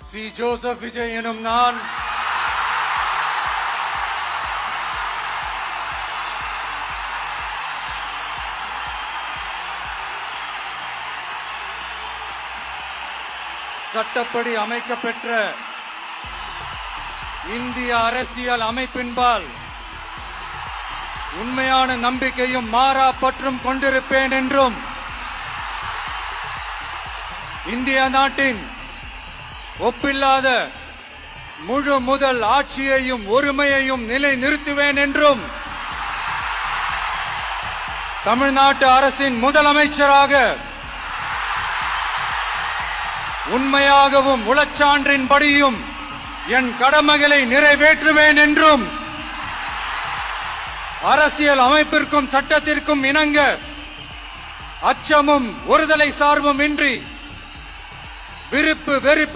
C. Joseph Vijay எனும் நான் சட்டப்படி அமைக்கப்பெற்ற இந்திய அரசியல் அமைப்பின்பால் உண்மையான நம்பிக்கையும் மாறா பற்றும் கொண்டிருப்பேன் என்றும் இந்திய நாட்டின் ஒப்பில்லாத முழு முதல் ஆட்சியையும் ஒருமையையும் நிலைநிறுத்துவேன் என்றும் தமிழ்நாட்டு அரசின் முதலமைச்சராக உண்மையாகவும் உளச்சான்றின்படியும் என் கடமைகளை நிறைவேற்றுவேன் என்றும் அரசியல் அமைப்பிற்கும் சட்டத்திற்கும் இணங்க அச்சமும் ஒருதலை சார்பும் இன்றி விருப்பு வெறுப்பு